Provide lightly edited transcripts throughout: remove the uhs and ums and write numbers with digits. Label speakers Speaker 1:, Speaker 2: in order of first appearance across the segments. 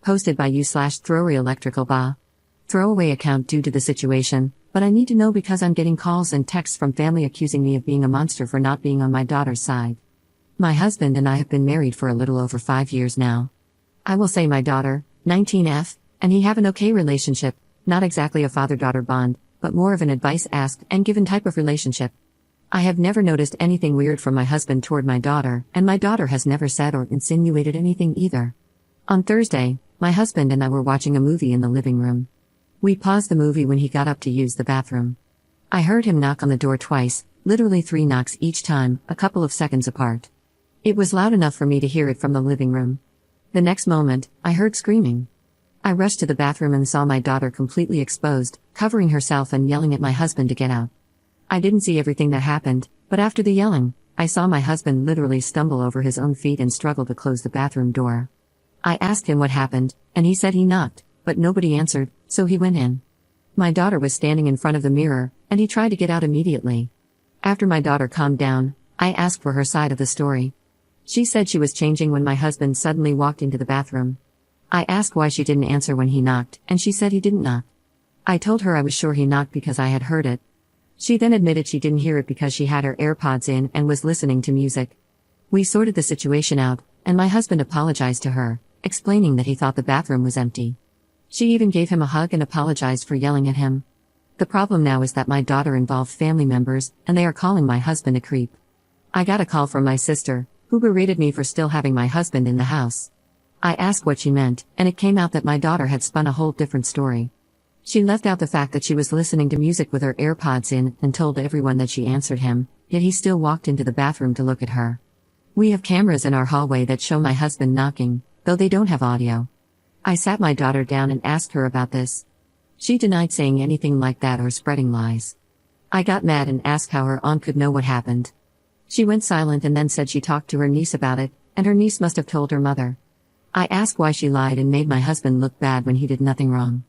Speaker 1: Posted by you/Throwaway Electrical Ba. Throwaway account due to the situation, but I need to know because I'm getting calls and texts from family accusing me of being a monster for not being on my daughter's side. My husband and I have been married for a little over 5 years now. I will say my daughter, 19F, and he have an okay relationship, not exactly a father-daughter bond, but more of an advice asked and given type of relationship. I have never noticed anything weird from my husband toward my daughter, and my daughter has never said or insinuated anything either. On Thursday, my husband and I were watching a movie in the living room. We paused the movie when he got up to use the bathroom. I heard him knock on the door twice, literally 3 knocks each time, a couple of seconds apart. It was loud enough for me to hear it from the living room. The next moment, I heard screaming. I rushed to the bathroom and saw my daughter completely exposed, covering herself and yelling at my husband to get out. I didn't see everything that happened, but after the yelling, I saw my husband literally stumble over his own feet and struggle to close the bathroom door. I asked him what happened, and he said he knocked, but nobody answered, so he went in. My daughter was standing in front of the mirror, and he tried to get out immediately. After my daughter calmed down, I asked for her side of the story. She said she was changing when my husband suddenly walked into the bathroom. I asked why she didn't answer when he knocked, and she said he didn't knock. I told her I was sure he knocked because I had heard it. She then admitted she didn't hear it because she had her AirPods in and was listening to music. We sorted the situation out, and my husband apologized to her, explaining that he thought the bathroom was empty. She even gave him a hug and apologized for yelling at him. The problem now is that my daughter involved family members, and they are calling my husband a creep. I got a call from my sister, who berated me for still having my husband in the house. I asked what she meant, and it came out that my daughter had spun a whole different story. She left out the fact that she was listening to music with her AirPods in and told everyone that she answered him, yet he still walked into the bathroom to look at her. We have cameras in our hallway that show my husband knocking, though they don't have audio. I sat my daughter down and asked her about this. She denied saying anything like that or spreading lies. I got mad and asked how her aunt could know what happened. She went silent and then said she talked to her niece about it, and her niece must have told her mother. I asked why she lied and made my husband look bad when he did nothing wrong.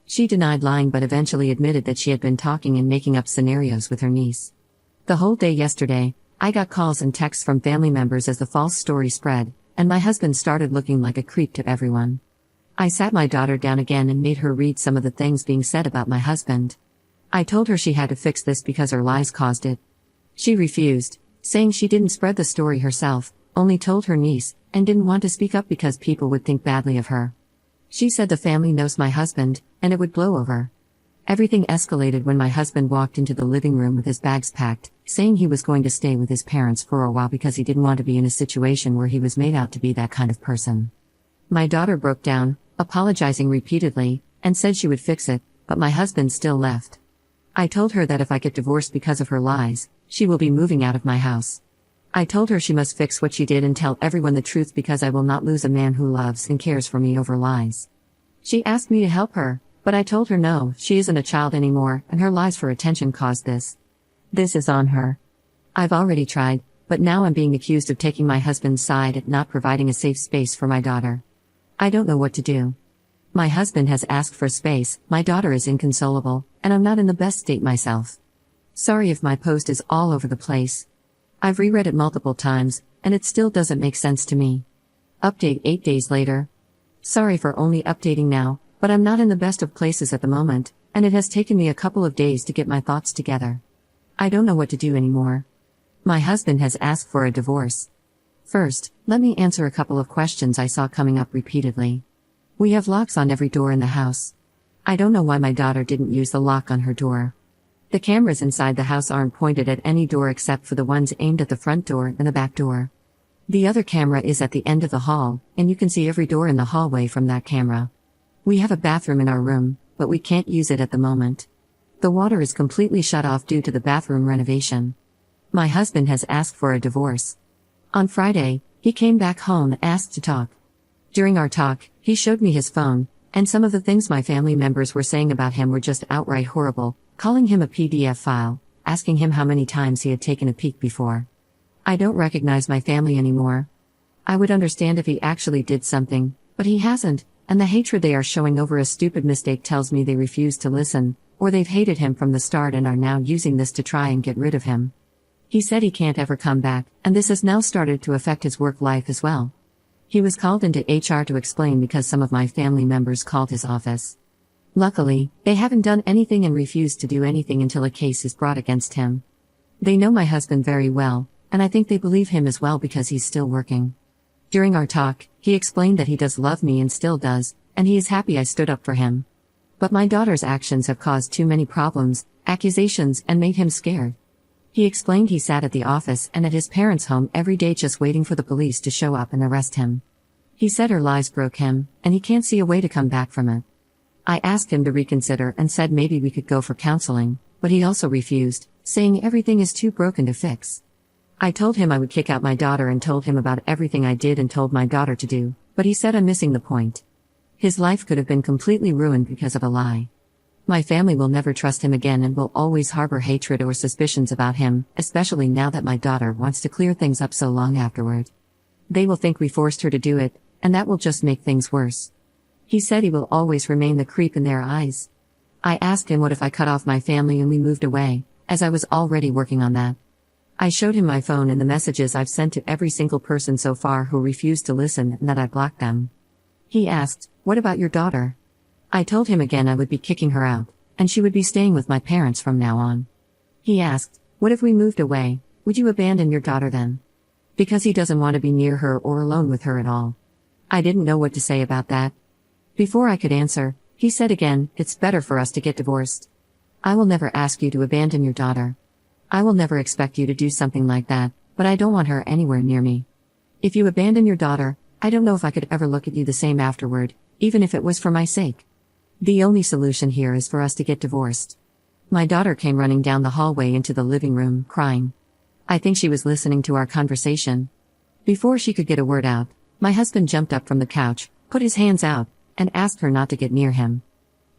Speaker 1: She denied lying but eventually admitted that she had been talking and making up scenarios with her niece. The whole day yesterday, I got calls and texts from family members as the false story spread, and my husband started looking like a creep to everyone. I sat my daughter down again and made her read some of the things being said about my husband. I told her she had to fix this because her lies caused it. She refused, saying she didn't spread the story herself, only told her niece, and didn't want to speak up because people would think badly of her. She said the family knows my husband, and it would blow over. Everything escalated when my husband walked into the living room with his bags packed, saying he was going to stay with his parents for a while because he didn't want to be in a situation where he was made out to be that kind of person. My daughter broke down, apologizing repeatedly, and said she would fix it, but my husband still left. I told her that if I get divorced because of her lies, she will be moving out of my house. I told her she must fix what she did and tell everyone the truth because I will not lose a man who loves and cares for me over lies. She asked me to help her, but I told her no, she isn't a child anymore, and her lies for attention caused this. This is on her. I've already tried, but now I'm being accused of taking my husband's side and not providing a safe space for my daughter. I don't know what to do. My husband has asked for space, my daughter is inconsolable, and I'm not in the best state myself. Sorry if my post is all over the place. I've reread it multiple times, and it still doesn't make sense to me. Update 8 days later. Sorry for only updating now, but I'm not in the best of places at the moment, and it has taken me a couple of days to get my thoughts together. I don't know what to do anymore. My husband has asked for a divorce. First, let me answer a couple of questions I saw coming up repeatedly. We have locks on every door in the house. I don't know why my daughter didn't use the lock on her door. The cameras inside the house aren't pointed at any door except for the ones aimed at the front door and the back door. The other camera is at the end of the hall, and you can see every door in the hallway from that camera. We have a bathroom in our room, but we can't use it at the moment. The water is completely shut off due to the bathroom renovation. My husband has asked for a divorce. On Friday, he came back home and asked to talk. During our talk, he showed me his phone, and some of the things my family members were saying about him were just outright horrible, calling him a PDF file, asking him how many times he had taken a peek before. I don't recognize my family anymore. I would understand if he actually did something, but he hasn't, and the hatred they are showing over a stupid mistake tells me they refuse to listen, or they've hated him from the start and are now using this to try and get rid of him. He said he can't ever come back, and this has now started to affect his work life as well. He was called into HR to explain because some of my family members called his office. Luckily, they haven't done anything and refused to do anything until a case is brought against him. They know my husband very well, and I think they believe him as well because he's still working. During our talk, he explained that he does love me and still does, and he is happy I stood up for him. But my daughter's actions have caused too many problems, accusations, and made him scared. He explained he sat at the office and at his parents' home every day just waiting for the police to show up and arrest him. He said her lies broke him, and he can't see a way to come back from it. I asked him to reconsider and said maybe we could go for counseling, but he also refused, saying everything is too broken to fix. I told him I would kick out my daughter and told him about everything I did and told my daughter to do, but he said I'm missing the point. His life could have been completely ruined because of a lie. My family will never trust him again and will always harbor hatred or suspicions about him, especially now that my daughter wants to clear things up so long afterward. They will think we forced her to do it, and that will just make things worse. He said he will always remain the creep in their eyes. I asked him what if I cut off my family and we moved away, as I was already working on that. I showed him my phone and the messages I've sent to every single person so far who refused to listen and that I blocked them. He asked, "What about your daughter?" I told him again I would be kicking her out, and she would be staying with my parents from now on. He asked, "What if we moved away, would you abandon your daughter then?" Because he doesn't want to be near her or alone with her at all. I didn't know what to say about that. Before I could answer, he said again, "It's better for us to get divorced. I will never ask you to abandon your daughter. I will never expect you to do something like that, but I don't want her anywhere near me. If you abandon your daughter, I don't know if I could ever look at you the same afterward, even if it was for my sake. The only solution here is for us to get divorced." My daughter came running down the hallway into the living room, crying. I think she was listening to our conversation. Before she could get a word out, my husband jumped up from the couch, put his hands out, and asked her not to get near him.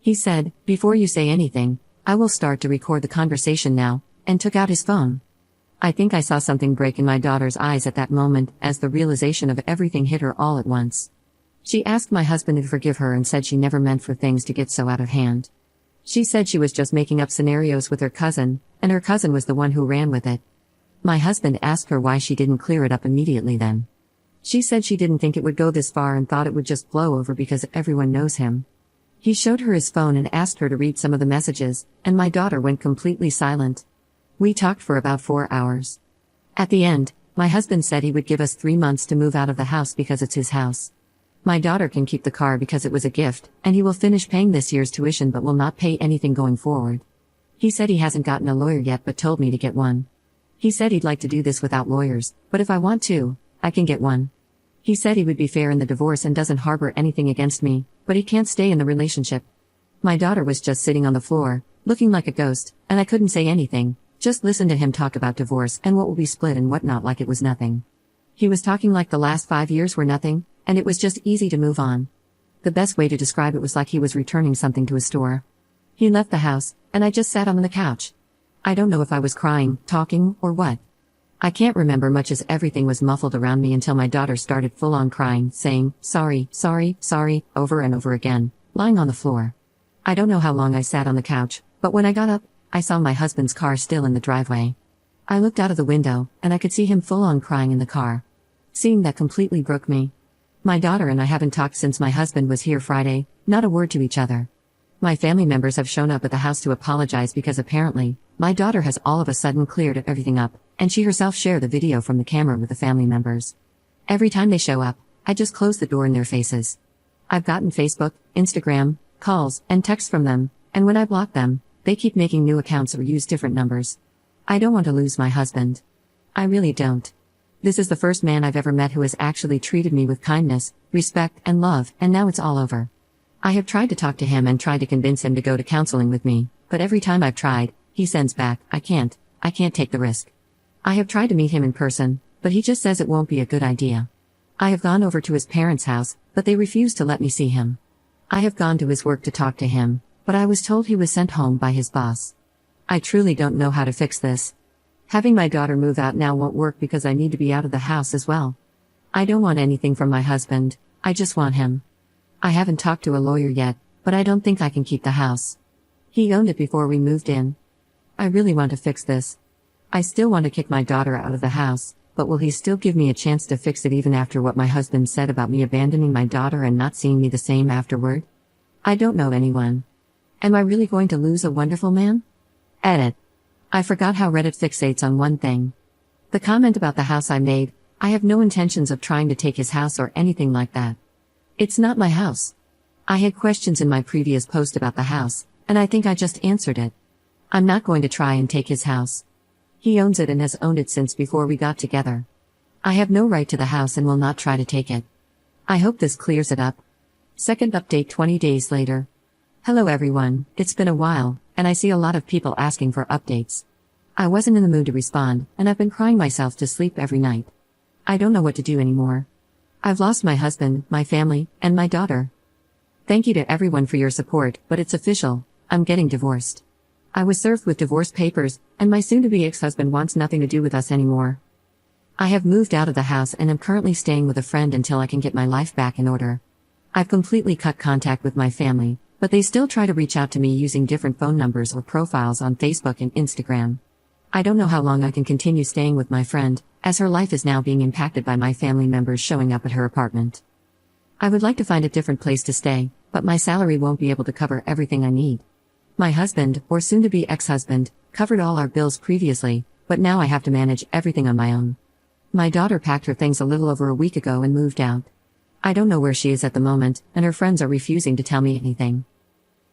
Speaker 1: He said, "Before you say anything, I will start to record the conversation now," and took out his phone. I think I saw something break in my daughter's eyes at that moment as the realization of everything hit her all at once. She asked my husband to forgive her and said she never meant for things to get so out of hand. She said she was just making up scenarios with her cousin, and her cousin was the one who ran with it. My husband asked her why she didn't clear it up immediately then. She said she didn't think it would go this far and thought it would just blow over because everyone knows him. He showed her his phone and asked her to read some of the messages, and my daughter went completely silent. We talked for about 4 hours. At the end, my husband said he would give us 3 months to move out of the house because it's his house. My daughter can keep the car because it was a gift, and he will finish paying this year's tuition but will not pay anything going forward. He said he hasn't gotten a lawyer yet but told me to get one. He said he'd like to do this without lawyers, but if I want to, I can get one. He said he would be fair in the divorce and doesn't harbor anything against me, but he can't stay in the relationship. My daughter was just sitting on the floor, looking like a ghost, and I couldn't say anything, just listen to him talk about divorce and what will be split and whatnot like it was nothing. He was talking like the last 5 years were nothing, and it was just easy to move on. The best way to describe it was like he was returning something to a store. He left the house, and I just sat on the couch. I don't know if I was crying, talking, or what. I can't remember much as everything was muffled around me until my daughter started full-on crying, saying, "Sorry, sorry, sorry," over and over again, lying on the floor. I don't know how long I sat on the couch, but when I got up, I saw my husband's car still in the driveway. I looked out of the window, and I could see him full-on crying in the car. Seeing that completely broke me. My daughter and I haven't talked since my husband was here Friday, not a word to each other. My family members have shown up at the house to apologize because apparently, my daughter has all of a sudden cleared everything up, and she herself shared the video from the camera with the family members. Every time they show up, I just close the door in their faces. I've gotten Facebook, Instagram, calls, and texts from them, and when I block them, they keep making new accounts or use different numbers. I don't want to lose my husband. I really don't. This is the first man I've ever met who has actually treated me with kindness, respect, and love, and now it's all over. I have tried to talk to him and tried to convince him to go to counseling with me, but every time I've tried, he sends back, I can't take the risk. I have tried to meet him in person, but he just says it won't be a good idea. I have gone over to his parents' house, but they refuse to let me see him. I have gone to his work to talk to him, but I was told he was sent home by his boss. I truly don't know how to fix this. Having my daughter move out now won't work because I need to be out of the house as well. I don't want anything from my husband, I just want him. I haven't talked to a lawyer yet, but I don't think I can keep the house. He owned it before we moved in. I really want to fix this. I still want to kick my daughter out of the house, but will he still give me a chance to fix it even after what my husband said about me abandoning my daughter and not seeing me the same afterward? I don't know anyone. Am I really going to lose a wonderful man? Edit. I forgot how Reddit fixates on one thing. The comment about the house I made, I have no intentions of trying to take his house or anything like that. It's not my house. I had questions in my previous post about the house, and I think I just answered it. I'm not going to try and take his house. He owns it and has owned it since before we got together. I have no right to the house and will not try to take it. I hope this clears it up. Second update 20 days later. Hello everyone, it's been a while, and I see a lot of people asking for updates. I wasn't in the mood to respond, and I've been crying myself to sleep every night. I don't know what to do anymore. I've lost my husband, my family, and my daughter. Thank you to everyone for your support, but it's official, I'm getting divorced. I was served with divorce papers, and my soon-to-be ex-husband wants nothing to do with us anymore. I have moved out of the house and am currently staying with a friend until I can get my life back in order. I've completely cut contact with my family, but they still try to reach out to me using different phone numbers or profiles on Facebook and Instagram. I don't know how long I can continue staying with my friend, as her life is now being impacted by my family members showing up at her apartment. I would like to find a different place to stay, but my salary won't be able to cover everything I need. My husband, or soon-to-be ex-husband, covered all our bills previously, but now I have to manage everything on my own. My daughter packed her things a little over a week ago and moved out. I don't know where she is at the moment, and her friends are refusing to tell me anything.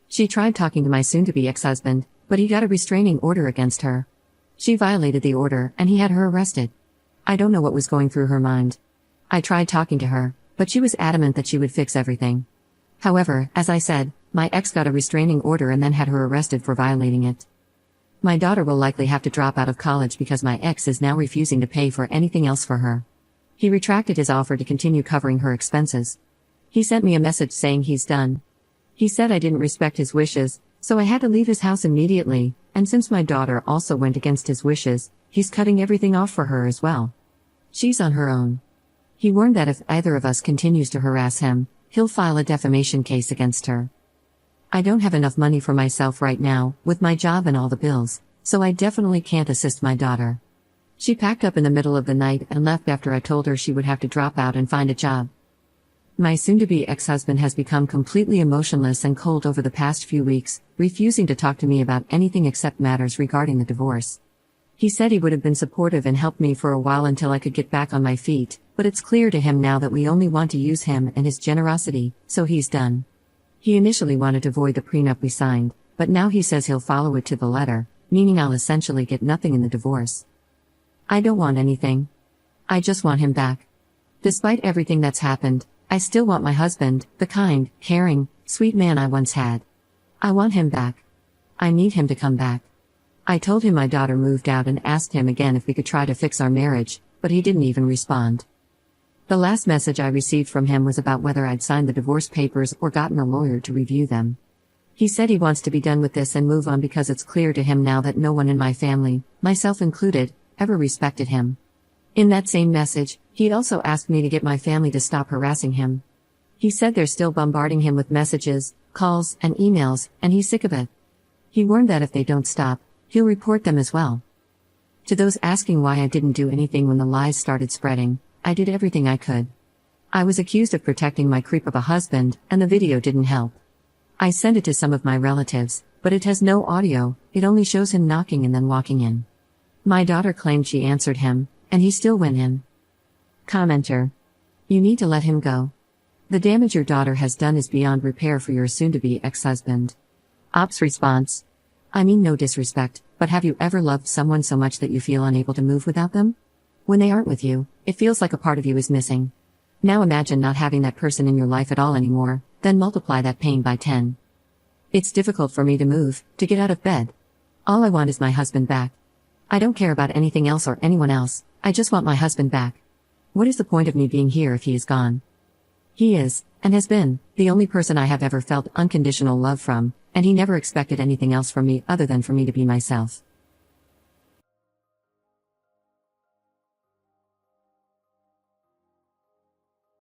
Speaker 1: She tried talking to my soon-to-be ex-husband, but he got a restraining order against her. She violated the order, and he had her arrested. I don't know what was going through her mind. I tried talking to her, but she was adamant that she would fix everything. However, as I said, my ex got a restraining order and then had her arrested for violating it. My daughter will likely have to drop out of college because my ex is now refusing to pay for anything else for her. He retracted his offer to continue covering her expenses. He sent me a message saying he's done. He said I didn't respect his wishes, so I had to leave his house immediately, and since my daughter also went against his wishes, he's cutting everything off for her as well. She's on her own. He warned that if either of us continues to harass him, he'll file a defamation case against her. I don't have enough money for myself right now, with my job and all the bills, so I definitely can't assist my daughter. She packed up in the middle of the night and left after I told her she would have to drop out and find a job. My soon-to-be ex-husband has become completely emotionless and cold over the past few weeks, refusing to talk to me about anything except matters regarding the divorce. He said he would have been supportive and helped me for a while until I could get back on my feet, but it's clear to him now that we only want to use him and his generosity, so he's done. He initially wanted to void the prenup we signed, but now he says he'll follow it to the letter, meaning I'll essentially get nothing in the divorce. I don't want anything. I just want him back. Despite everything that's happened, I still want my husband, the kind, caring, sweet man I once had. I want him back. I need him to come back. I told him my daughter moved out and asked him again if we could try to fix our marriage, but he didn't even respond. The last message I received from him was about whether I'd signed the divorce papers or gotten a lawyer to review them. He said he wants to be done with this and move on because it's clear to him now that no one in my family, myself included, ever respected him. In that same message, he'd also asked me to get my family to stop harassing him. He said they're still bombarding him with messages, calls, and emails, and he's sick of it. He warned that if they don't stop, he'll report them as well. To those asking why I didn't do anything when the lies started spreading, I did everything I could. I was accused of protecting my creep of a husband, and the video didn't help. I sent it to some of my relatives, but it has no audio, it only shows him knocking and then walking in. My daughter claimed she answered him, and he still went in. Commenter. You need to let him go. The damage your daughter has done is beyond repair for your soon-to-be ex-husband. Ops response. I mean no disrespect, but have you ever loved someone so much that you feel unable to move without them? When they aren't with you, it feels like a part of you is missing. Now imagine not having that person in your life at all anymore, then multiply that pain by 10. It's difficult for me to move, to get out of bed. All I want is my husband back. I don't care about anything else or anyone else, I just want my husband back. What is the point of me being here if he is gone? He is, and has been, the only person I have ever felt unconditional love from, and he never expected anything else from me other than for me to be myself.